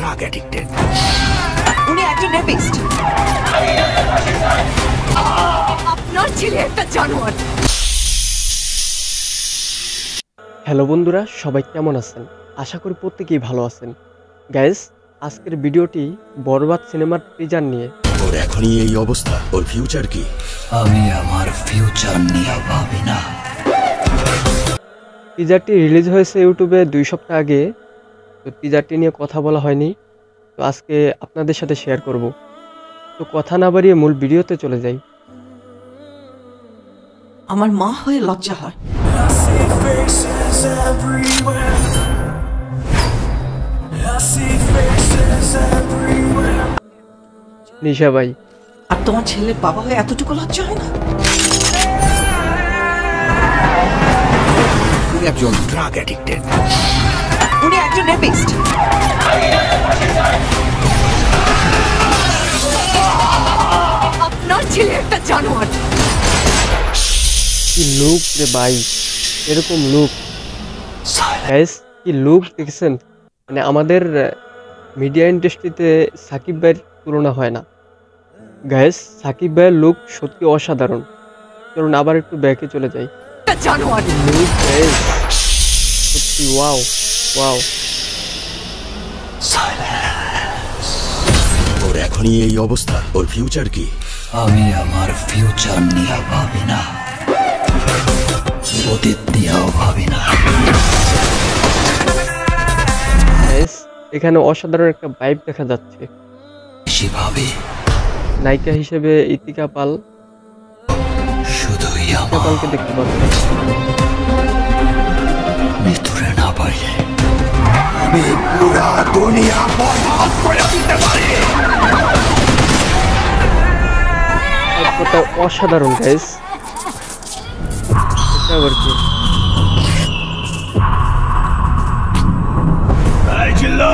Drug addicted. উনি একজন rapist. আপনার ছেলে একটা জানোয়ার। হ্যালো বন্ধুরা, সবাই কেমন আছেন? আশা করি প্রত্যেকেই ভালো আছেন। গাইস, আজকের ভিডিওটি বরবাদ সিনেমার টিজার নিয়ে। ওর এখনই এই অবস্থা, ওর ফিউচার কি? আমি আমার ফিউচার নিয়ে ভাবি না। টিজারটি রিলিজ হয়েছে ইউটিউবে 2 সপ্তাহ আগে। তো টিজারটি নিয়ে কথা বলা হয়নি, তো আজকে আপনাদের সাথে শেয়ার করব। তো কথা না বাড়িয়ে মূল ভিডিওতে চলে যাই। আমার মা হয়ে লজ্জা হয়। নিশা ভাই, আর তোমার ছেলের বাবা হয়ে এতটুকু লজ্জা হয় না? উনি একজন ড্রাগ অ্যাডিক্টেড। উনি একজন রেপিস্ট। আপনার ছেলে একটা জানোয়ার। কি লুক রে ভাই, এরকম লুক। গাইস, কি লুক দেখছেন? মানে আমাদের মিডিয়া ইন্ডাস্ট্রিতে সাকিব ভাইয়ের তুলনা হয় না। গাইস, সাকিব ভাইয়ের লুক সত্যি অসাধারণ। চলুন আবার একটু ব্যাকে চলে যাই। একটা জানোয়ার। লুক গাইস, সত্যি ওয়াও ওয়াও। ওর এখনই এই অবস্থা, ওর ফিউচার কি? আমি আমার ফিউচার নিয়ে ভাবি না, অতীত নিয়েও ভাবি না। গাইস, এখানে অসাধারণ একটা ভাইব দেখা যাচ্ছে। বেশি ভাবি নায়িকা হিসেবে ইতিকা পাল, শুধুই ইতিকা আমার পালকে দেখতে পাচ্ছেন। মৃত্যুরে না পারলে আমি পুরা দুনিয়া বরবাদ করে দিতে পারি। একটা অসাধারণ গাইস। এটা আবার কি? এই জিল্লা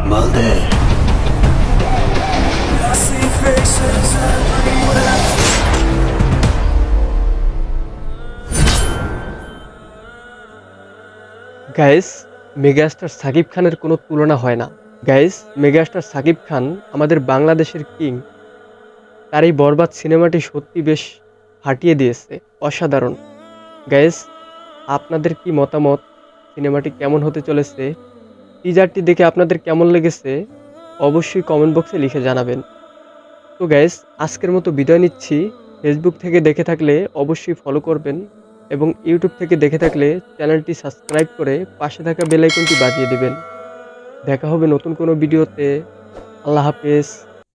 মালদে গাইস, মেগাস্টার সাকিব খানের কোনো তুলনা হয় না। গাইস, মেগাস্টার সাকিব খান আমাদের বাংলাদেশের কিং। তার এই বরবাদ সিনেমাটি সত্যি বেশ ফাটিয়ে দিয়েছে, অসাধারণ। গাইস, আপনাদের কি মতামত? সিনেমাটি কেমন হতে চলেছে? টিজারটি দেখে আপনাদের কেমন লেগেছে অবশ্যই কমেন্ট বক্সে লিখে জানাবেন। তো গাইস, আজকের মতো বিদায় নিচ্ছি। ফেসবুক থেকে দেখে থাকলে অবশ্যই ফলো করবেন এবং ইউটিউব থেকে দেখে থাকলে চ্যানেলটি সাবস্ক্রাইব করে পাশে থাকা বেল আইকনটি বাজিয়ে দিবেন। দেখা হবে নতুন কোনো ভিডিওতে। আল্লাহ হাফেজ।